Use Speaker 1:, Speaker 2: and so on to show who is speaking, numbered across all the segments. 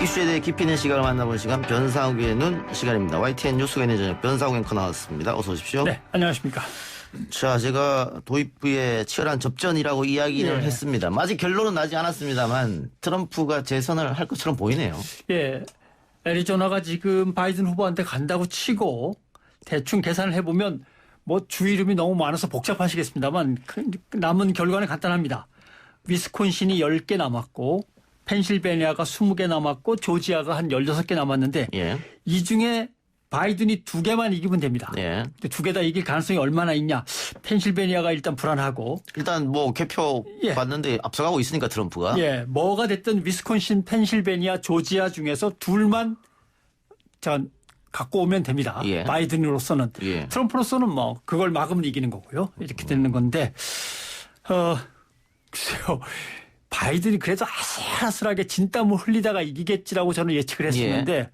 Speaker 1: 이슈에 대해 깊이 있는 시각을 만나보는 시간 변상욱의 눈 시간입니다. YTN 뉴스가 저녁 변상욱 앵커 나왔습니다. 어서 오십시오.
Speaker 2: 네, 안녕하십니까.
Speaker 1: 자, 제가 도입부의 치열한 접전이라고 이야기를 했습니다. 아직 결론은 나지 않았습니다만 트럼프가 재선을 할 것처럼 보이네요.
Speaker 2: 예, 애리조나가 지금 바이든 후보한테 간다고 치고 대충 계산을 해보면 뭐 주 이름이 너무 많아서 복잡하시겠습니다만 남은 결과는 간단합니다. 위스콘신이 10개 남았고 펜실베니아가 20개 남았고 조지아가 한 16개 남았는데
Speaker 1: 예.
Speaker 2: 이 중에 바이든이 2개만 이기면 됩니다.
Speaker 1: 예.
Speaker 2: 2개 다 이길 가능성이 얼마나 있냐. 펜실베니아가 일단 불안하고.
Speaker 1: 일단 뭐 개표 봤는데 앞서가고 있으니까 트럼프가.
Speaker 2: 예, 뭐가 됐든 위스콘신, 펜실베니아, 조지아 중에서 둘만 갖고 오면 됩니다.
Speaker 1: 예.
Speaker 2: 바이든으로서는.
Speaker 1: 예.
Speaker 2: 트럼프로서는 뭐 그걸 막으면 이기는 거고요. 이렇게 되는 건데 글쎄요. 바이든이 그래도 아슬아슬하게 진땀을 흘리다가 이기겠지라고 저는 예측을 했었는데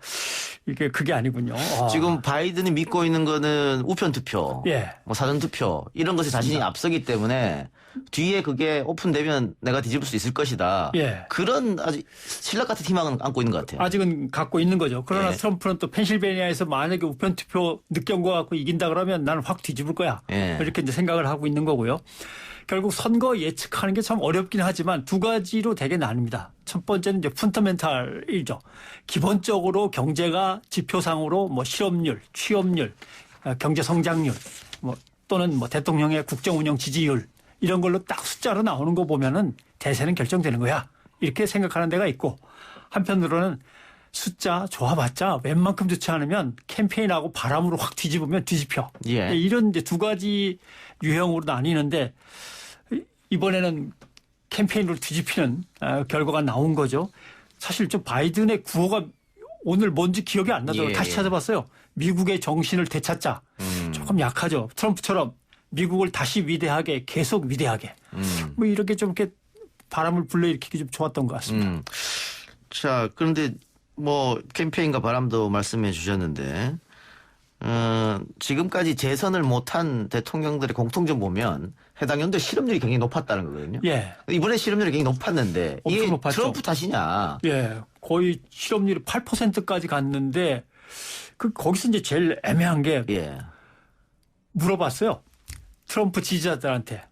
Speaker 2: 이게 그게 아니군요.
Speaker 1: 지금 바이든이 믿고 있는 거는 우편 투표, 뭐 사전 투표 이런 것에 자신이 앞서기 때문에 뒤에 그게 오픈되면 내가 뒤집을 수 있을 것이다. 그런 아주 신락 같은 희망은 안고 있는 것 같아요.
Speaker 2: 아직은 갖고 있는 거죠. 그러나 트럼프는 또 펜실베니아에서 만약에 우편 투표 늦게 온 거 갖고 이긴다 그러면 나는 확 뒤집을 거야. 이렇게 이제 생각을 하고 있는 거고요. 결국 선거 예측하는 게 참 어렵긴 하지만 두 가지로 되게 나뉩니다. 첫 번째는 이제 펀더멘탈이죠. 기본적으로 경제가 지표상으로 뭐 실업률, 취업률, 경제 성장률, 뭐 또는 뭐 대통령의 국정 운영 지지율 이런 걸로 딱 숫자로 나오는 거 보면은 대세는 결정되는 거야. 이렇게 생각하는 데가 있고 한편으로는 숫자 좋아봤자 웬만큼 좋지 않으면 캠페인하고 바람으로 확 뒤집으면 뒤집혀. 이런 이제 두 가지 유형으로 나뉘는데 이번에는 캠페인으로 뒤집히는 결과가 나온 거죠. 사실 좀 바이든의 구호가 오늘 뭔지 기억이 안 나더라고요. 다시 찾아봤어요. 미국의 정신을 되찾자. 조금 약하죠. 트럼프처럼 미국을 다시 위대하게 계속 위대하게. 뭐 이렇게 좀 이렇게 바람을 불러일으키기 좀 좋았던 것 같습니다.
Speaker 1: 자, 그런데 뭐 캠페인과 바람도 말씀해 주셨는데 지금까지 재선을 못한 대통령들의 공통점 보면 해당 연도에 실업률이 굉장히 높았다는 거거든요. 이번에 실업률이 굉장히 높았는데 이게 높았죠. 트럼프 탓이냐.
Speaker 2: 거의 실업률이 8%까지 갔는데 거기서 이제 제일 애매한 게 물어봤어요. 트럼프 지지자들한테.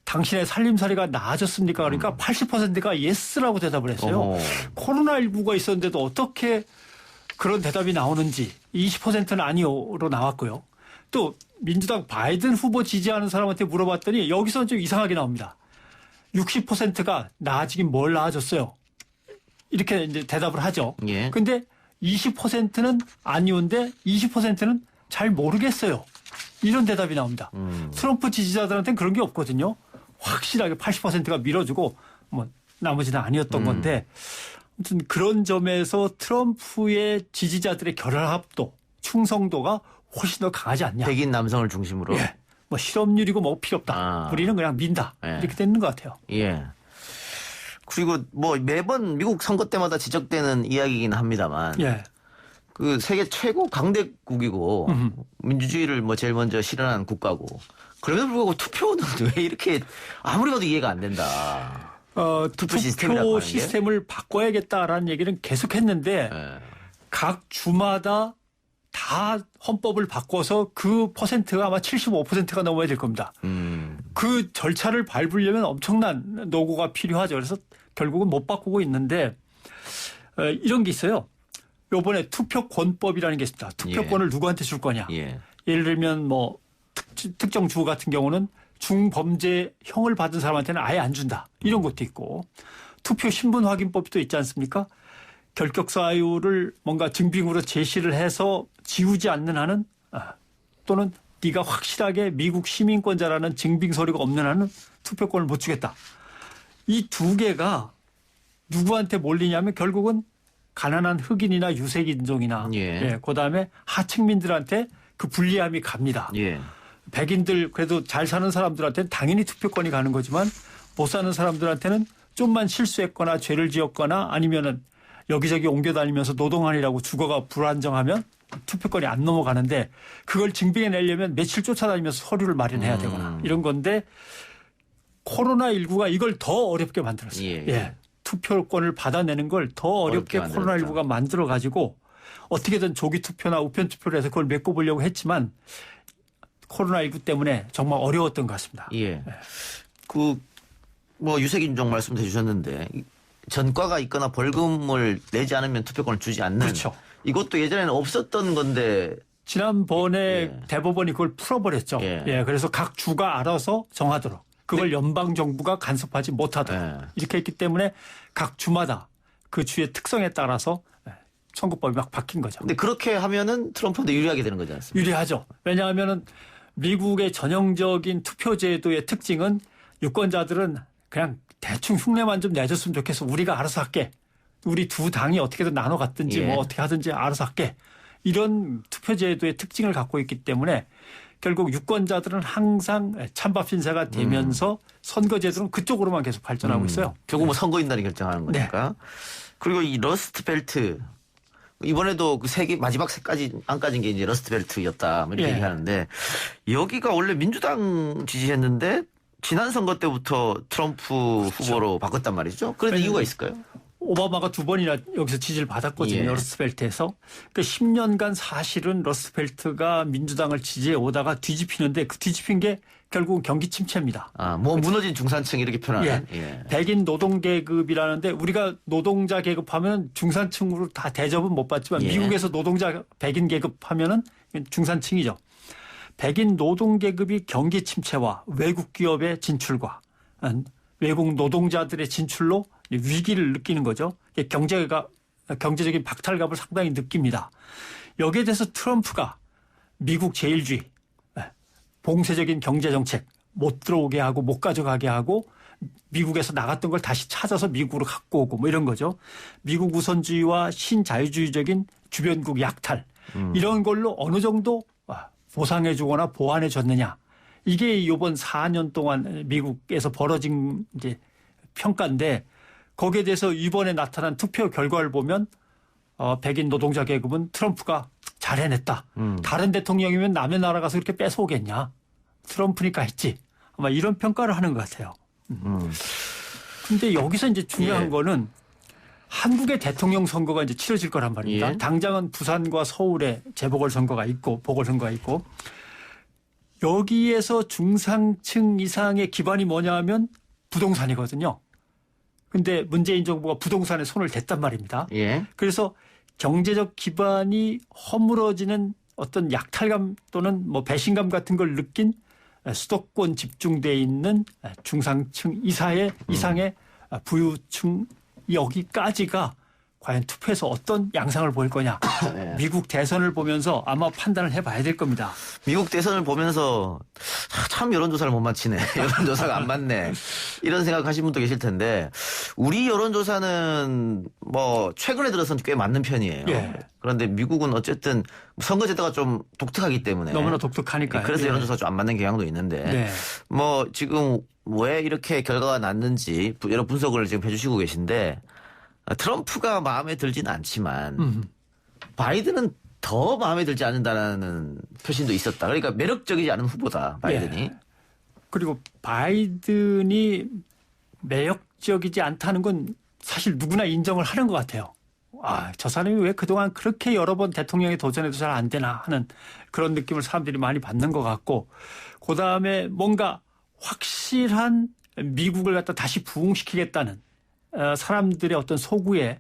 Speaker 2: 당신의 살림살이가 나아졌습니까? 그러니까 80%가 예스라고 대답을 했어요. 코로나19가 있었는데도 어떻게 그런 대답이 나오는지 20%는 아니요로 나왔고요. 또 민주당 바이든 후보 지지하는 사람한테 물어봤더니 여기서 좀 이상하게 나옵니다. 60%가 나아지긴 뭘 나아졌어요. 이렇게 이제 대답을 하죠. 근데 20%는 아니온데 20%는 잘 모르겠어요. 이런 대답이 나옵니다. 트럼프 지지자들한테는 그런 게 없거든요. 확실하게 80%가 밀어주고 뭐 나머지는 아니었던 건데 아무튼 그런 점에서 트럼프의 지지자들의 결합도 충성도가 훨씬 더 강하지 않냐.
Speaker 1: 백인 남성을 중심으로.
Speaker 2: 뭐 실업률이고 뭐 필요 없다. 우리는 그냥 민다. 이렇게 되는 것 같아요.
Speaker 1: 그리고 뭐 매번 미국 선거 때마다 지적되는 이야기이긴 합니다만 그 세계 최고 강대국이고 민주주의를 뭐 제일 먼저 실현한 국가고 그럼에도 불구하고 투표는 왜 이렇게 아무리 봐도 이해가 안 된다.
Speaker 2: 투표 시스템을 바꿔야겠다라는 얘기는 계속했는데 각 주마다 다 헌법을 바꿔서 그 퍼센트가 아마 75%가 넘어야 될 겁니다. 그 절차를 밟으려면 엄청난 노고가 필요하죠. 그래서 결국은 못 바꾸고 있는데 이런 게 있어요. 요번에 투표권법이라는 게 있습니다. 투표권을 누구한테 줄 거냐. 예를 들면 뭐 특정 주 같은 경우는 중범죄형을 받은 사람한테는 아예 안 준다. 이런 것도 있고 투표 신분 확인법도 있지 않습니까? 결격 사유를 뭔가 증빙으로 제시를 해서 지우지 않는 한은 또는 네가 확실하게 미국 시민권자라는 증빙 서류가 없는 한은 투표권을 못 주겠다. 이 두 개가 누구한테 몰리냐면 결국은 가난한 흑인이나 유색인종이나 그다음에 하층민들한테 그 불리함이 갑니다. 백인들 그래도 잘 사는 사람들한테는 당연히 투표권이 가는 거지만 못 사는 사람들한테는 좀만 실수했거나 죄를 지었거나 아니면은 여기저기 옮겨다니면서 노동한이라고 주거가 불안정하면 투표권이 안 넘어가는데 그걸 증빙해내려면 며칠 쫓아다니면서 서류를 마련해야 되거나 이런 건데 코로나19가 이걸 더 어렵게 만들었어요. 투표권을 받아내는 걸 더 어렵게 코로나19가 만들어가지고 어떻게든 조기 투표나 우편 투표를 해서 그걸 메꿔보려고 했지만 코로나19 때문에 정말 어려웠던 것 같습니다.
Speaker 1: 예. 뭐 유색인종 말씀해 주셨는데 전과가 있거나 벌금을 내지 않으면 투표권을 주지 않는.
Speaker 2: 그렇죠.
Speaker 1: 이것도 예전에는 없었던 건데.
Speaker 2: 지난번에 대법원이 그걸 풀어버렸죠. 예. 그래서 각 주가 알아서 정하도록. 그걸 연방 정부가 간섭하지 못하도록. 이렇게 했기 때문에 각 주마다 그 주의 특성에 따라서 선거법이 막 바뀐 거죠.
Speaker 1: 근데 그렇게 하면은 트럼프한테 유리하게 되는 거지 않습니까?
Speaker 2: 유리하죠. 왜냐하면은 미국의 전형적인 투표제도의 특징은 유권자들은 그냥 대충 흉내만 좀 내줬으면 좋겠어. 우리가 알아서 할게. 우리 두 당이 어떻게든 나눠 갔든지 뭐 어떻게 하든지 알아서 할게. 이런 투표제도의 특징을 갖고 있기 때문에 결국 유권자들은 항상 찬밥 신세가 되면서 선거제도는 그쪽으로만 계속 발전하고 있어요.
Speaker 1: 결국 뭐 선거인단이 결정하는 거니까. 네. 그리고 이 러스트 벨트. 이번에도 그 마지막 세까지 안 까진 게 이제 러스트 벨트였다. 이렇게 얘기하는데 여기가 원래 민주당 지지했는데 지난 선거 때부터 트럼프 후보로 바꿨단 말이죠. 그런데 이유가 있을까요?
Speaker 2: 오바마가 2번이나 여기서 지지를 받았거든요. 러스트벨트에서. 그러니까 10년간 사실은 러스트벨트가 민주당을 지지해 오다가 뒤집히는데 그 뒤집힌 게 결국은 경기 침체입니다.
Speaker 1: 뭐 무너진 중산층 이렇게 표현하는.
Speaker 2: 백인 노동계급이라는데 우리가 노동자 계급하면 중산층으로 다 대접은 못 받지만 미국에서 노동자 백인 계급하면은 중산층이죠. 백인 노동계급이 경기 침체와 외국 기업의 진출과 외국 노동자들의 진출로 위기를 느끼는 거죠. 경제적인 박탈감을 상당히 느낍니다. 여기에 대해서 트럼프가 미국 제일주의, 봉쇄적인 경제정책 못 들어오게 하고 못 가져가게 하고 미국에서 나갔던 걸 다시 찾아서 미국으로 갖고 오고 뭐 이런 거죠. 미국 우선주의와 신자유주의적인 주변국 약탈 이런 걸로 어느 정도 보상해 주거나 보완해 줬느냐. 이게 이번 4년 동안 미국에서 벌어진 이제 평가인데 거기에 대해서 이번에 나타난 투표 결과를 보면 백인 노동자 계급은 트럼프가 잘 해냈다. 다른 대통령이면 남의 나라 가서 이렇게 뺏어오겠냐. 트럼프니까 했지. 아마 이런 평가를 하는 것 같아요. 근데 여기서 이제 중요한 거는 한국의 대통령 선거가 이제 치러질 거란 말입니다. 당장은 부산과 서울에 재보궐선거가 있고 보궐선거가 있고 여기에서 중상층 이상의 기반이 뭐냐 하면 부동산이거든요. 근데 문재인 정부가 부동산에 손을 댔단 말입니다. 그래서 경제적 기반이 허물어지는 어떤 약탈감 또는 뭐 배신감 같은 걸 느낀 수도권 집중돼 있는 중상층 이상의 부유층 여기까지가 과연 투표에서 어떤 양상을 보일 거냐. 미국 대선을 보면서 아마 판단을 해봐야 될 겁니다.
Speaker 1: 미국 대선을 보면서 참 여론조사를 못 맞히네. 여론조사가 안 맞네. 이런 생각하시는 분도 계실 텐데 우리 여론조사는 뭐 최근에 들어서는 꽤 맞는 편이에요. 그런데 미국은 어쨌든 선거제도가 좀 독특하기 때문에
Speaker 2: 너무나 독특하니까요.
Speaker 1: 그래서 여론조사가 좀 안 맞는 경향도 있는데 뭐 지금 왜 이렇게 결과가 났는지 여러 분석을 지금 해주시고 계신데 트럼프가 마음에 들진 않지만 바이든은 더 마음에 들지 않는다는 표심도 있었다. 그러니까 매력적이지 않은 후보다 바이든이.
Speaker 2: 그리고 바이든이 매력적이지 않다는 건 사실 누구나 인정을 하는 것 같아요. 저 사람이 왜 그동안 그렇게 여러 번 대통령에 도전해도 잘 안 되나 하는 그런 느낌을 사람들이 많이 받는 것 같고 그다음에 뭔가 확실한 미국을 갖다 다시 부흥시키겠다는 사람들의 어떤 소구에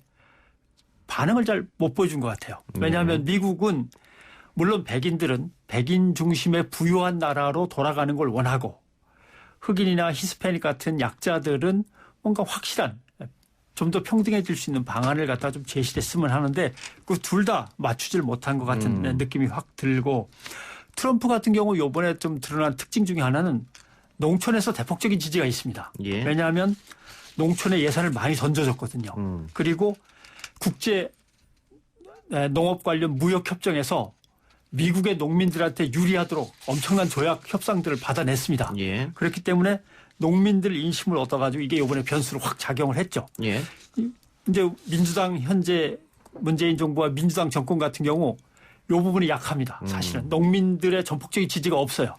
Speaker 2: 반응을 잘 못 보여준 것 같아요. 왜냐하면 미국은 물론 백인들은 백인 중심의 부유한 나라로 돌아가는 걸 원하고 흑인이나 히스패닉 같은 약자들은 뭔가 확실한 좀 더 평등해질 수 있는 방안을 갖다 좀 제시했으면 하는데 그 둘 다 맞추질 못한 것 같은 느낌이 확 들고 트럼프 같은 경우 이번에 좀 드러난 특징 중에 하나는 농촌에서 대폭적인 지지가 있습니다. 왜냐하면 농촌에 예산을 많이 던져줬거든요. 그리고 국제 농업 관련 무역 협정에서 미국의 농민들한테 유리하도록 엄청난 조약 협상들을 받아냈습니다. 그렇기 때문에 농민들 인심을 얻어가지고 이게 이번에 변수로 확 작용을 했죠. 이제 민주당 현재 문재인 정부와 민주당 정권 같은 경우 이 부분이 약합니다. 사실은 농민들의 전폭적인 지지가 없어요.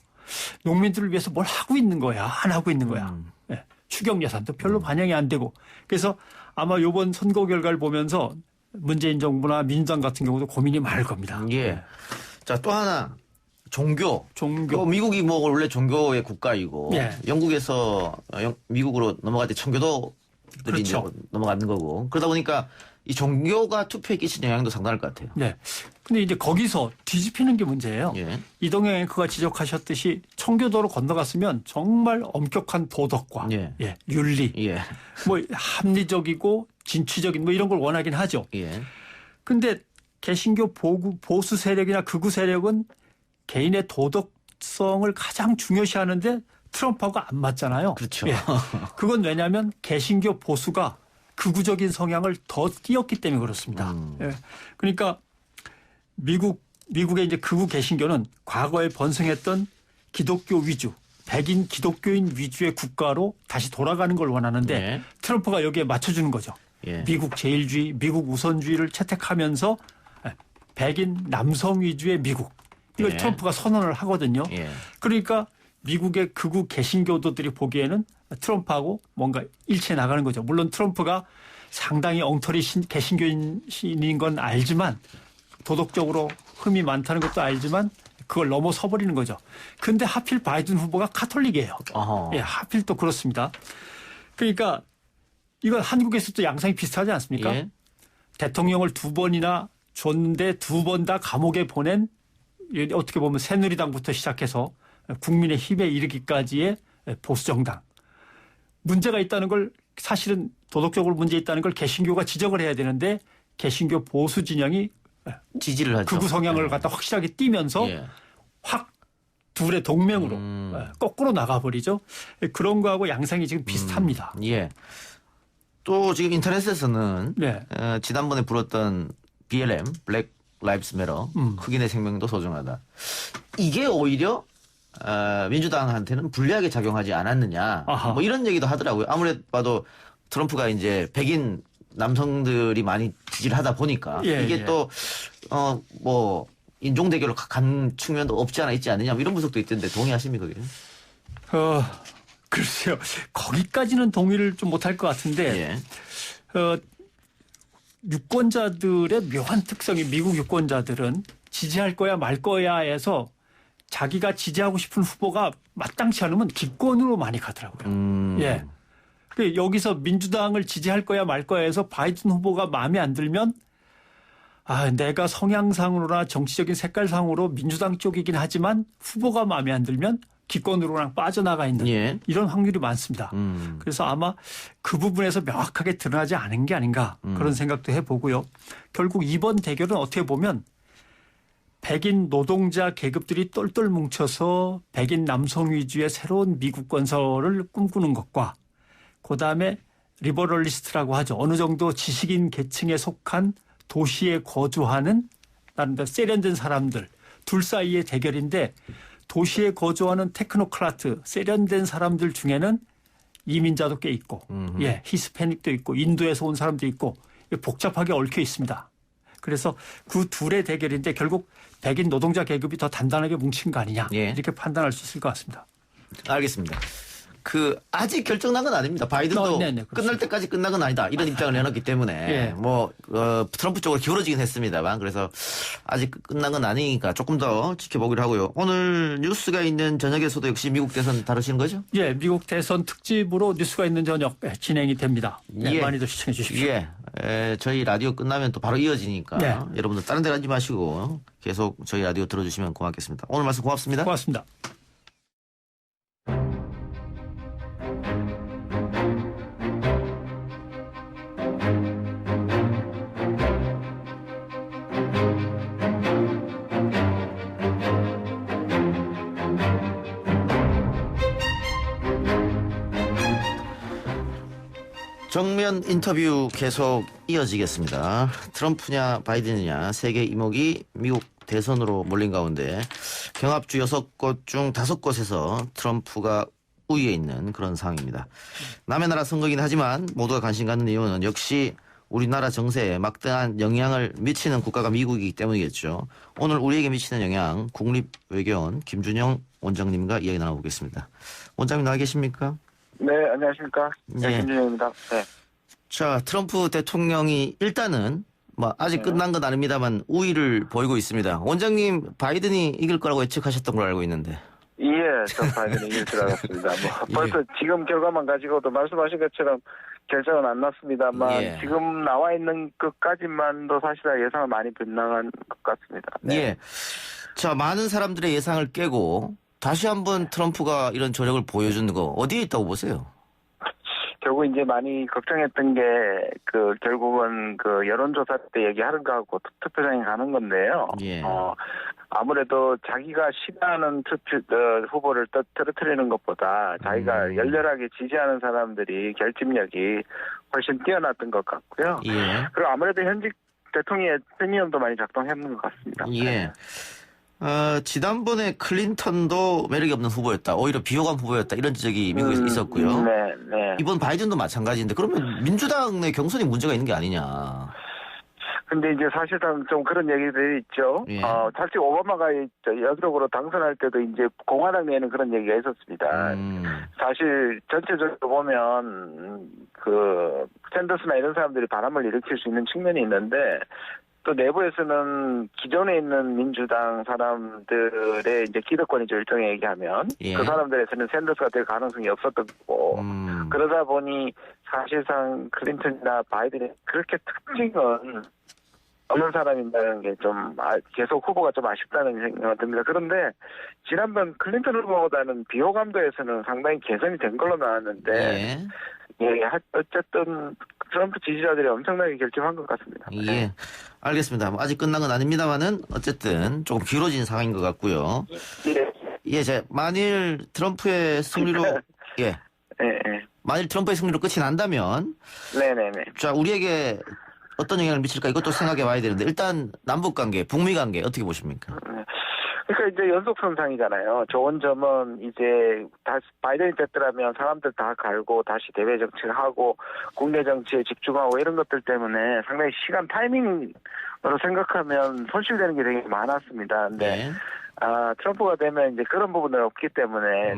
Speaker 2: 농민들을 위해서 뭘 하고 있는 거야, 안 하고 있는 거야. 추경 예산도 별로 반영이 안 되고 그래서 아마 이번 선거 결과를 보면서 문재인 정부나 민주당 같은 경우도 고민이 많을 겁니다.
Speaker 1: 예. 자, 또 하나. 종교. 미국이 뭐 원래 종교의 국가이고
Speaker 2: 예.
Speaker 1: 영국에서 미국으로 넘어갈 때 청교도들이
Speaker 2: 그렇죠.
Speaker 1: 이제 넘어가는 거고 그러다 보니까 이 종교가 투표에 끼친 영향도 상당할 것 같아요.
Speaker 2: 네. 근데 이제 거기서 뒤집히는 게 문제예요.
Speaker 1: 예.
Speaker 2: 이동영 앵커가 지적하셨듯이 청교도로 건너갔으면 정말 엄격한 도덕과
Speaker 1: 예.
Speaker 2: 예, 윤리,
Speaker 1: 예.
Speaker 2: 뭐 합리적이고 진취적인 뭐 이런 걸 원하긴 하죠.
Speaker 1: 예.
Speaker 2: 근데 개신교 보수 세력이나 극우 세력은 개인의 도덕성을 가장 중요시하는데 트럼프하고 안 맞잖아요.
Speaker 1: 그렇죠.
Speaker 2: 예. 그건 왜냐하면 개신교 보수가 극우적인 성향을 더 띄었기 때문에 그렇습니다. 예. 그러니까 미국의 이제 극우 개신교는 과거에 번성했던 기독교 위주, 백인 기독교인 위주의 국가로 다시 돌아가는 걸 원하는데
Speaker 1: 예.
Speaker 2: 트럼프가 여기에 맞춰주는 거죠.
Speaker 1: 예.
Speaker 2: 미국 제일주의, 미국 우선주의를 채택하면서 백인 남성 위주의 미국. 이걸
Speaker 1: 예.
Speaker 2: 트럼프가 선언을 하거든요.
Speaker 1: 예.
Speaker 2: 그러니까 미국의 극우 개신교도들이 보기에는 트럼프하고 뭔가 일치해 나가는 거죠. 물론 트럼프가 상당히 엉터리 개신교인인 건 알지만 도덕적으로 흠이 많다는 것도 알지만 그걸 넘어서 버리는 거죠. 근데 하필 바이든 후보가 카톨릭이에요. 예, 하필 또 그렇습니다. 그러니까 이건 한국에서도 양상이 비슷하지 않습니까?
Speaker 1: 예.
Speaker 2: 대통령을 2번이나 줬는데 2번 다 감옥에 보낸 어떻게 보면 새누리당부터 시작해서 국민의힘에 이르기까지의 보수정당. 문제가 있다는 걸 사실은 도덕적으로 문제 있다는 걸 개신교가 지적을 해야 되는데 개신교 보수 진영이
Speaker 1: 지지를 하죠.
Speaker 2: 극우 성향을
Speaker 1: 예.
Speaker 2: 갖다 확실하게 띄면서
Speaker 1: 예.
Speaker 2: 확 둘의 동맹으로 거꾸로 나가버리죠. 그런 거하고 양상이 지금 비슷합니다.
Speaker 1: 예. 또 지금 인터넷에서는
Speaker 2: 네.
Speaker 1: 지난번에 불었던 BLM, 블랙 라이브스 매러, 흑인의 생명도 소중하다. 이게 오히려 민주당한테는 불리하게 작용하지 않았느냐.
Speaker 2: 아하.
Speaker 1: 뭐 이런 얘기도 하더라고요. 아무래도 봐도 트럼프가 이제 백인 남성들이 많이 지지를 하다 보니까
Speaker 2: 예,
Speaker 1: 이게
Speaker 2: 예.
Speaker 1: 또 뭐 인종 대결로 간 측면도 없지 않아 있지 않느냐. 뭐 이런 분석도 있던데 동의하십니까? 그게?
Speaker 2: 글쎄요. 거기까지는 동의를 좀 못할 것 같은데
Speaker 1: 예.
Speaker 2: 유권자들의 묘한 특성이 미국 유권자들은 지지할 거야 말 거야에서 자기가 지지하고 싶은 후보가 마땅치 않으면 기권으로 많이 가더라고요. 예. 여기서 민주당을 지지할 거야 말 거야에서 바이든 후보가 마음에 안 들면 내가 성향상으로나 정치적인 색깔상으로 민주당 쪽이긴 하지만 후보가 마음에 안 들면 기권으로 그냥 빠져나가 있는
Speaker 1: 예.
Speaker 2: 이런 확률이 많습니다. 그래서 아마 그 부분에서 명확하게 드러나지 않은 게 아닌가 그런 생각도 해보고요. 결국 이번 대결은 어떻게 보면 백인 노동자 계급들이 똘똘 뭉쳐서 백인 남성 위주의 새로운 미국 건설을 꿈꾸는 것과 그다음에 리버럴리스트라고 하죠. 어느 정도 지식인 계층에 속한 도시에 거주하는 나름대로 세련된 사람들 둘 사이의 대결인데 도시에 거주하는 테크노크라트 세련된 사람들 중에는 이민자도 꽤 있고 예, 히스패닉도 있고 인도에서 온 사람도 있고 복잡하게 얽혀 있습니다. 그래서 그 둘의 대결인데 결국 백인 노동자 계급이 더 단단하게 뭉친 거 아니냐
Speaker 1: 예.
Speaker 2: 이렇게 판단할 수 있을 것 같습니다.
Speaker 1: 알겠습니다. 아직 결정난 건 아닙니다. 바이든도
Speaker 2: 네네,
Speaker 1: 끝날 때까지 끝난 건 아니다. 이런 입장을 내놨기 때문에
Speaker 2: 예.
Speaker 1: 트럼프 쪽으로 기울어지긴 했습니다만 그래서 아직 끝난 건 아니니까 조금 더 지켜보기로 하고요. 오늘 뉴스가 있는 저녁에서도 역시 미국 대선 다루시는 거죠?
Speaker 2: 예, 미국 대선 특집으로 뉴스가 있는 저녁 진행이 됩니다. 네,
Speaker 1: 예.
Speaker 2: 많이들 시청해 주십시오.
Speaker 1: 예. 저희 라디오 끝나면 또 바로 이어지니까
Speaker 2: 네.
Speaker 1: 여러분들 다른 데 가지 마시고 계속 저희 라디오 들어주시면 고맙겠습니다. 오늘 말씀 고맙습니다.
Speaker 2: 고맙습니다.
Speaker 1: 정면 인터뷰 계속 이어지겠습니다. 트럼프냐 바이든이냐 세계 이목이 미국 대선으로 몰린 가운데 경합주 6곳 중 5곳에서 트럼프가 우위에 있는 그런 상황입니다. 남의 나라 선거이긴 하지만 모두가 관심 갖는 이유는 역시 우리나라 정세에 막대한 영향을 미치는 국가가 미국이기 때문이겠죠. 오늘 우리에게 미치는 영향 국립외교원 김준영 원장님과 이야기 나눠보겠습니다. 원장님 나와 계십니까?
Speaker 3: 네, 안녕하십니까. 네,
Speaker 1: 예.
Speaker 3: 김준영입니다. 네.
Speaker 1: 자, 트럼프 대통령이 일단은 뭐 아직 끝난 건 아닙니다만 우위를 보이고 있습니다. 원장님 바이든이 이길 거라고 예측하셨던 걸로 알고 있는데.
Speaker 3: 예, 저 바이든이 이길 줄 알았습니다. 벌써 지금 결과만 가지고도 말씀하신 것처럼 결정은 안 났습니다만 지금 나와 있는 것까지만도 사실 예상을 많이 빗나간 것 같습니다. 네.
Speaker 1: 예. 자, 많은 사람들의 예상을 깨고 다시 한번 트럼프가 이런 저력을 보여주는 거 어디에 있다고 보세요?
Speaker 3: 결국 이제 많이 걱정했던 게 결국은 여론조사 때 얘기하는 거하고 투표장에 가는 건데요.
Speaker 1: 예.
Speaker 3: 아무래도 자기가 싫어하는 후보를 떨어뜨리는 것보다 자기가 열렬하게 지지하는 사람들이 결집력이 훨씬 뛰어났던 것 같고요.
Speaker 1: 예.
Speaker 3: 그리고 아무래도 현직 대통령의 프리미엄도 많이 작동했는 것 같습니다.
Speaker 1: 예. 지난번에 클린턴도 매력이 없는 후보였다. 오히려 비호감 후보였다. 이런 지적이 미국에서 있었고요.
Speaker 3: 네, 네.
Speaker 1: 이번 바이든도 마찬가지인데 그러면 민주당 내 경선에 문제가 있는 게 아니냐.
Speaker 3: 근데 이제 사실상 좀 그런 얘기들이 있죠.
Speaker 1: 예.
Speaker 3: 사실 오바마가 연속으로 당선할 때도 이제 공화당 내에는 그런 얘기가 있었습니다. 사실 전체적으로 보면 샌더스나 이런 사람들이 바람을 일으킬 수 있는 측면이 있는데 또 내부에서는 기존에 있는 민주당 사람들의 이제 기득권이죠, 일종의 얘기하면. 그 사람들에서는 샌더스가 될 가능성이 없었던 거고. 그러다 보니 사실상 클린턴이나 바이든이 그렇게 특징은 없는 사람인다는 게 좀 계속 후보가 좀 아쉽다는 생각이 듭니다. 그런데 지난번 클린턴 후보보다는 비호감도에서는 상당히 개선이 된 걸로 나왔는데 어쨌든 트럼프 지지자들이 엄청나게 결집한 것 같습니다.
Speaker 1: 예, 알겠습니다. 아직 끝난 건 아닙니다만은 어쨌든 조금 길어진 상황인 것 같고요. 예, 만일 트럼프의 승리로 만일 트럼프의 승리로 끝이 난다면,
Speaker 3: 네네네.
Speaker 1: 자, 우리에게 어떤 영향을 미칠까 이것도 생각해 봐야 되는데 일단 남북 관계, 북미 관계 어떻게 보십니까?
Speaker 3: 그러니까 이제 연속선상이잖아요. 좋은 점은 이제 다시 바이든이 됐더라면 사람들 다 갈고 다시 대외 정치를 하고 국내 정치에 집중하고 이런 것들 때문에 상당히 시간 타이밍으로 생각하면 손실되는 게 되게 많았습니다. 근데 트럼프가 되면 이제 그런 부분은 없기 때문에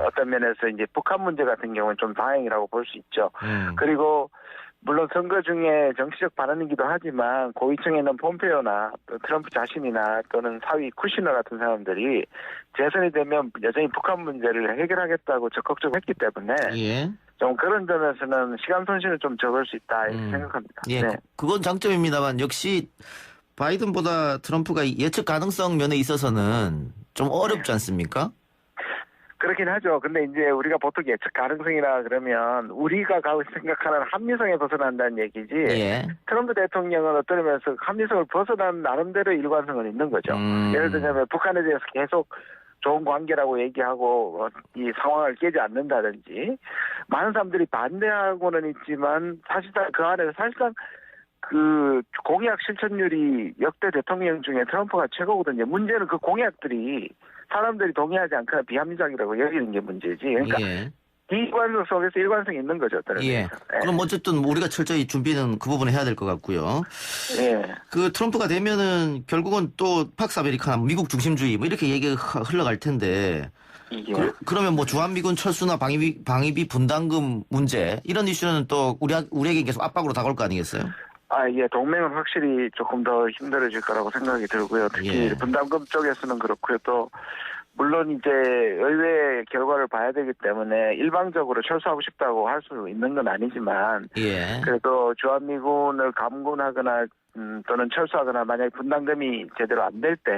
Speaker 3: 어떤 면에서 이제 북한 문제 같은 경우는 좀 다행이라고 볼 수 있죠. 그리고 물론 선거 중에 정치적 발언이기도 하지만 고위층에는 폼페오나 또 트럼프 자신이나 또는 사위 쿠시너 같은 사람들이 재선이 되면 여전히 북한 문제를 해결하겠다고 적극적으로 했기 때문에 좀 그런 점에서는 시간 손실은 좀 적을 수 있다 이렇게 생각합니다.
Speaker 1: 예, 네. 그건 장점입니다만 역시 바이든보다 트럼프가 예측 가능성 면에 있어서는 좀 어렵지 않습니까?
Speaker 3: 그렇긴 하죠. 근데 이제 우리가 보통 예측 가능성이라 그러면 우리가 생각하는 합리성에 벗어난다는 얘기지. 트럼프 대통령은 어떤 의미에서 합리성을 벗어난 나름대로 일관성은 있는 거죠. 예를 들자면 북한에 대해서 계속 좋은 관계라고 얘기하고 이 상황을 깨지 않는다든지 많은 사람들이 반대하고는 있지만 사실상 그 안에서 사실상 공약 실천율이 역대 대통령 중에 트럼프가 최고거든요. 문제는 그 공약들이 사람들이 동의하지 않거나 비합리적이라고 여기는 게 문제지. 그러니까 일관성 속에서 일관성이 있는 거죠.
Speaker 1: 그럼 어쨌든 우리가 철저히 준비는 그 부분에 해야 될 것 같고요. 트럼프가 되면은 결국은 또 팍스 아메리카나 미국 중심주의 뭐 이렇게 얘기가 흘러갈 텐데 그러면 뭐 주한미군 철수나 방위비 분담금 문제 이런 이슈는 또 우리에게 계속 압박으로 다가올 거 아니겠어요?
Speaker 3: 동맹은 확실히 조금 더 힘들어질 거라고 생각이 들고요. 특히 분담금 쪽에서는 그렇고요. 또 물론 이제 의회 결과를 봐야 되기 때문에 일방적으로 철수하고 싶다고 할 수 있는 건 아니지만 그래도 주한미군을 감군하거나 또는 철수하거나 만약에 분담금이 제대로 안 될 때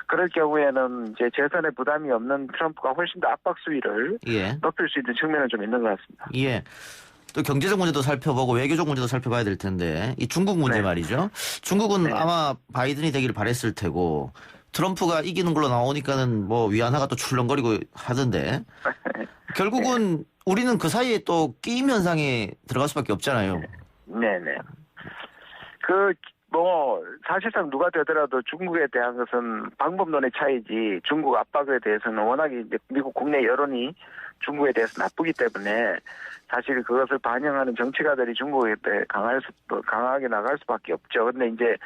Speaker 3: 그럴 경우에는 이제 재선에 부담이 없는 트럼프가 훨씬 더 압박 수위를 높일 수 있는 측면은 좀 있는 것 같습니다.
Speaker 1: 또 경제적 문제도 살펴보고 외교적 문제도 살펴봐야 될 텐데 이 중국 문제 말이죠. 중국은 아마 바이든이 되기를 바랬을 테고 트럼프가 이기는 걸로 나오니까는 뭐 위안화가 또 출렁거리고 하던데 결국은 우리는 그 사이에 또 끼임 현상에 들어갈 수밖에 없잖아요.
Speaker 3: 네네. 사실상 누가 되더라도 중국에 대한 것은 방법론의 차이지 중국 압박에 대해서는 워낙에 이제 미국 국내 여론이 중국에 대해서 나쁘기 때문에 사실 그것을 반영하는 정치가들이 중국에 대해 강하게 나갈 수밖에 없죠. 근데 이제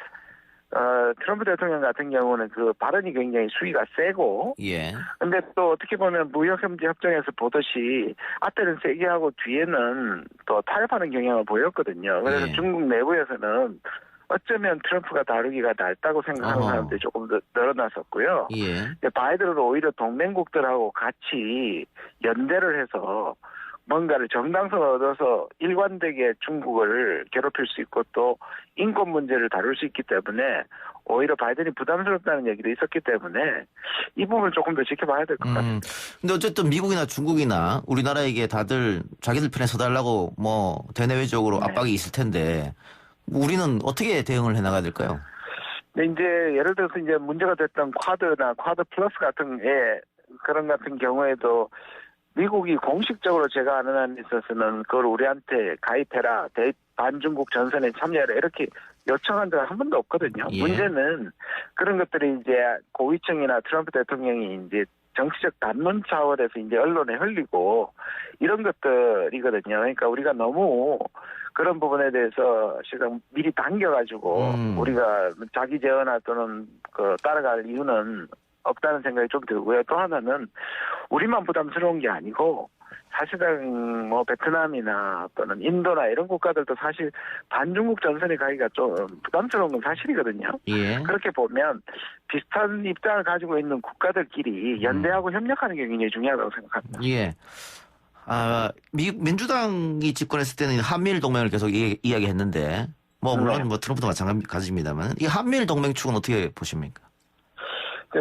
Speaker 3: 트럼프 대통령 같은 경우는 그 발언이 굉장히 수위가 세고,
Speaker 1: 예.
Speaker 3: 근데 또 어떻게 보면 무역협정 협정에서 보듯이 앞에는 세게 하고 뒤에는 또 타협하는 경향을 보였거든요. 그래서
Speaker 1: 예.
Speaker 3: 중국 내부에서는 어쩌면 트럼프가 다루기가 낫다고 생각하는 사람들이 조금 더 늘어났었고요.
Speaker 1: 예.
Speaker 3: 바이든은 오히려 동맹국들하고 같이 연대를 해서 뭔가를 정당성을 얻어서 일관되게 중국을 괴롭힐 수 있고 또 인권 문제를 다룰 수 있기 때문에 오히려 바이든이 부담스럽다는 얘기도 있었기 때문에 이 부분을 조금 더 지켜봐야 될 것 같습니다.
Speaker 1: 근데 어쨌든 미국이나 중국이나 우리나라에게 다들 자기들 편에 서달라고 뭐 대내외적으로
Speaker 3: 네.
Speaker 1: 압박이 있을 텐데 우리는 어떻게 대응을 해나가야 될까요?
Speaker 3: 근데 이제 예를 들어서 이제 문제가 됐던 쿼드나 쿼드 플러스 같은 그런 같은 경우에도 미국이 공식적으로 제가 아는 한에 있어서는 그걸 우리한테 가입해라, 반중국 전선에 참여해라 이렇게 요청한 적은 한 번도 없거든요.
Speaker 1: 예.
Speaker 3: 문제는 그런 것들이 이제 고위층이나 트럼프 대통령이 이제 정치적 담론 차원에서 이제 언론에 흘리고 이런 것들이거든요. 그러니까 우리가 너무 그런 부분에 대해서 실은 미리 당겨가지고 우리가 자기 제어나 또는 그 따라갈 이유는 없다는 생각이 좀 들고요. 또 하나는 우리만 부담스러운 게 아니고 사실은 뭐 베트남이나 또는 인도나 이런 국가들도 사실 반중국 전선에 가기가 좀 부담스러운 건 사실이거든요.
Speaker 1: 예.
Speaker 3: 그렇게 보면 비슷한 입장을 가지고 있는 국가들끼리 연대하고 협력하는 게 굉장히 중요하다고 생각합니다.
Speaker 1: 예. 미국 민주당이 집권했을 때는 한미일 동맹을 계속 이야기했는데 뭐 물론 뭐 트럼프도 마찬가지입니다만 이 한미일 동맹 축은 어떻게 보십니까?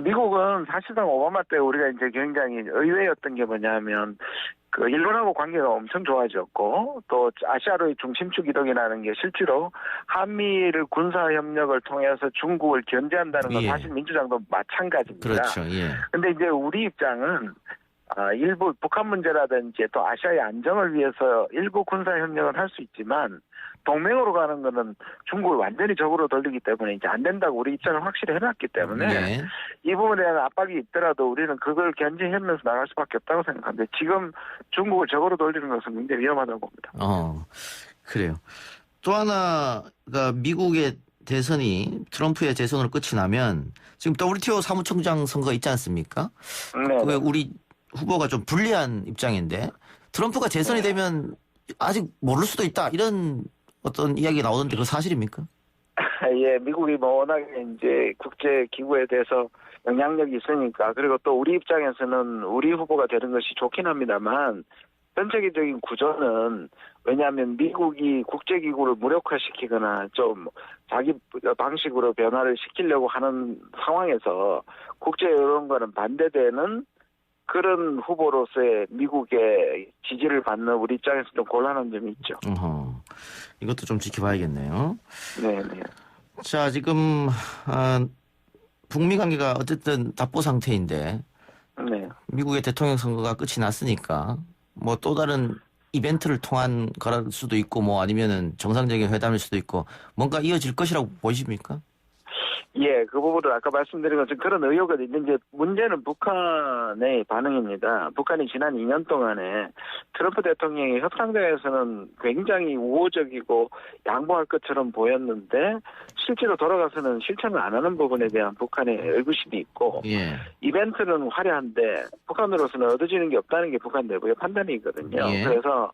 Speaker 3: 미국은 사실상 오바마 때 우리가 이제 굉장히 의외였던 게 뭐냐면 그 일본하고 관계가 엄청 좋아졌고 또 아시아로의 중심축 이동이라는 게 실제로 한미일 군사 협력을 통해서 중국을 견제한다는 건
Speaker 1: 예.
Speaker 3: 사실 민주당도 마찬가지입니다.
Speaker 1: 그렇죠. 예.
Speaker 3: 근데 이제 우리 입장은 일부 북한 문제라든지 또 아시아의 안정을 위해서 일부 군사 협력을 할 수 있지만 동맹으로 가는 거는 중국을 완전히 적으로 돌리기 때문에 이제 안 된다고 우리 입장을 확실히 해놨기 때문에
Speaker 1: 예.
Speaker 3: 이 부분에 대한 압박이 있더라도 우리는 그걸 견제하면서 나갈 수밖에 없다고 생각합니다. 지금 중국을 적으로 돌리는 것은 굉장히 위험하다고 봅니다.
Speaker 1: 그래요. 또 하나가 미국의 대선이 트럼프의 재선으로 끝이 나면 지금 WTO 사무총장 선거 있지 않습니까?
Speaker 3: 네.
Speaker 1: 그 우리 후보가 좀 불리한 입장인데 트럼프가 재선이 되면 아직 모를 수도 있다 이런 어떤 이야기가 나오던데 그거 사실입니까?
Speaker 3: 예, 미국이 뭐 워낙에 이제 국제 기구에 대해서 영향력이 있으니까 그리고 또 우리 입장에서는 우리 후보가 되는 것이 좋긴 합니다만 전체적인 구조는 왜냐하면 미국이 국제기구를 무력화시키거나 좀 자기 방식으로 변화를 시키려고 하는 상황에서 국제 여론과는 반대되는 그런 후보로서의 미국의 지지를 받는 우리 입장에서 좀 곤란한 점이 있죠.
Speaker 1: 이것도 좀 지켜봐야겠네요.
Speaker 3: 네.
Speaker 1: 자, 지금 북미 관계가 어쨌든 답보 상태인데
Speaker 3: 네.
Speaker 1: 미국의 대통령 선거가 끝이 났으니까 뭐 또 다른 이벤트를 통한 거랄 수도 있고 뭐 아니면은 정상적인 회담일 수도 있고 뭔가 이어질 것이라고 보이십니까?
Speaker 3: 예, 그 부분을 아까 말씀드린 것처럼 그런 의혹은 있는데 문제는 북한의 반응입니다. 북한이 지난 2년 동안에 트럼프 대통령이 협상장에서는 굉장히 우호적이고 양보할 것처럼 보였는데 실제로 돌아가서는 실천을 안 하는 부분에 대한 북한의 의구심이 있고
Speaker 1: 예.
Speaker 3: 이벤트는 화려한데 북한으로서는 얻어지는 게 없다는 게 북한 내부의 판단이거든요.
Speaker 1: 예.
Speaker 3: 그래서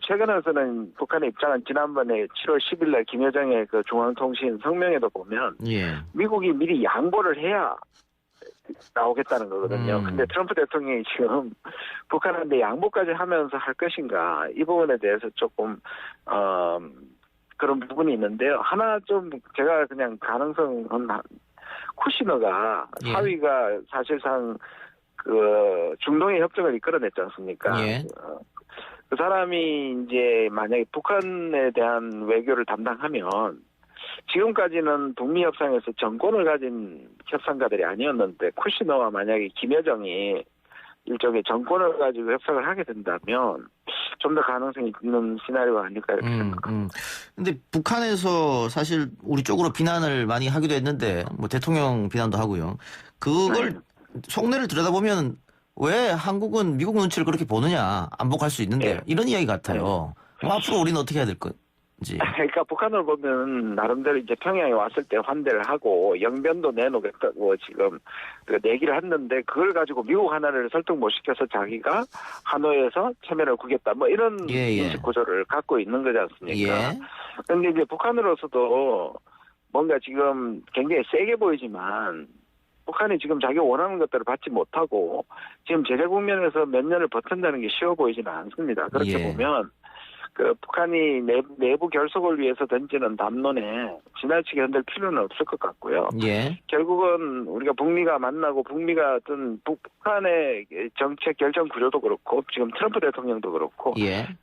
Speaker 3: 최근에서는 북한의 입장은 지난번에 7월 10일 날 김여정의 그 중앙통신 성명에도 보면
Speaker 1: 예.
Speaker 3: 미국이 미리 양보를 해야 나오겠다는 거거든요. 근데 트럼프 대통령이 지금 북한한테 양보까지 하면서 할 것인가 이 부분에 대해서 조금 그런 부분이 있는데요. 하나 좀 제가 그냥 가능성은 쿠시너가
Speaker 1: 예.
Speaker 3: 사위가 사실상 그 중동의 협정을 이끌어냈지 않습니까?
Speaker 1: 예.
Speaker 3: 그 사람이 이제 만약에 북한에 대한 외교를 담당하면 지금까지는 북미 협상에서 정권을 가진 협상가들이 아니었는데 쿠시너와 만약에 김여정이 일종의 정권을 가지고 협상을 하게 된다면 좀 더 가능성이 있는 시나리오가 아닐까 이렇게 생각합니다.
Speaker 1: 근데 북한에서 사실 우리 쪽으로 비난을 많이 하기도 했는데 뭐 대통령 비난도 하고요. 그걸 속내를 들여다보면 왜 한국은 미국 눈치를 그렇게 보느냐 안복할 수 있는데 이런 이야기 같아요. 앞으로 우리는 어떻게 해야 될까요?
Speaker 3: 그러니까 북한을 보면 나름대로 이제 평양에 왔을 때 환대를 하고 영변도 내놓겠다고 지금 그 내기를 했는데 그걸 가지고 미국 하나를 설득 못 시켜서 자기가 하노이에서 체면을 구겼다 뭐 이런 인식 구조를 갖고 있는 거지 않습니까? 그런데 이제 북한으로서도 뭔가 지금 굉장히 세게 보이지만 북한이 지금 자기가 원하는 것들을 받지 못하고 지금 제재 국면에서 몇 년을 버틴다는 게 쉬워 보이지는 않습니다. 그렇게 보면 그 북한이 내부 결속을 위해서 던지는 담론에 지나치게 흔들 필요는 없을 것 같고요. 결국은 우리가 북미가 만나고 북미가 어떤 북한의 정책 결정 구조도 그렇고 지금 트럼프 대통령도 그렇고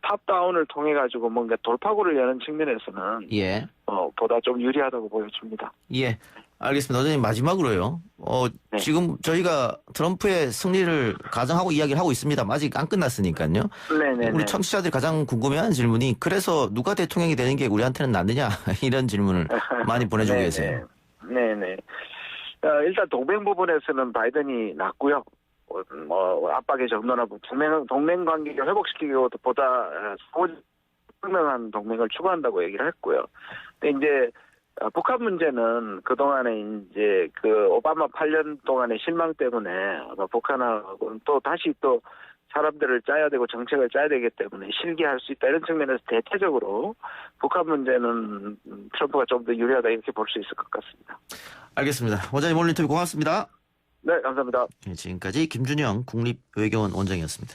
Speaker 3: 탑다운을 통해 가지고 뭔가 돌파구를 여는 측면에서는 보다 좀 유리하다고 보여집니다.
Speaker 1: 알겠습니다. 원장님 마지막으로요. 지금 저희가 트럼프의 승리를 가정하고 이야기를 하고 있습니다만 아직 안 끝났으니까요. 우리 청취자들이 가장 궁금해하는 질문이 그래서 누가 대통령이 되는 게 우리한테는 낫느냐 이런 질문을 많이 보내주고 계세요.
Speaker 3: 일단 동맹 부분에서는 바이든이 낫고요. 압박의 정도나 동맹 관계를 회복시키기보다 분명한 동맹을 추구한다고 얘기를 했고요. 근데 이제 북한 문제는 그동안에 이제 그 오바마 8년 동안의 실망 때문에 아마 북한하고는 또 다시 또 사람들을 짜야 되고 정책을 짜야 되기 때문에 실기할 수 있다 이런 측면에서 대체적으로 북한 문제는 트럼프가 좀 더 유리하다 이렇게 볼 수 있을 것 같습니다.
Speaker 1: 알겠습니다. 원장님 오늘 인터뷰 고맙습니다.
Speaker 3: 네, 감사합니다.
Speaker 1: 지금까지 김준영 국립외교원 원장이었습니다.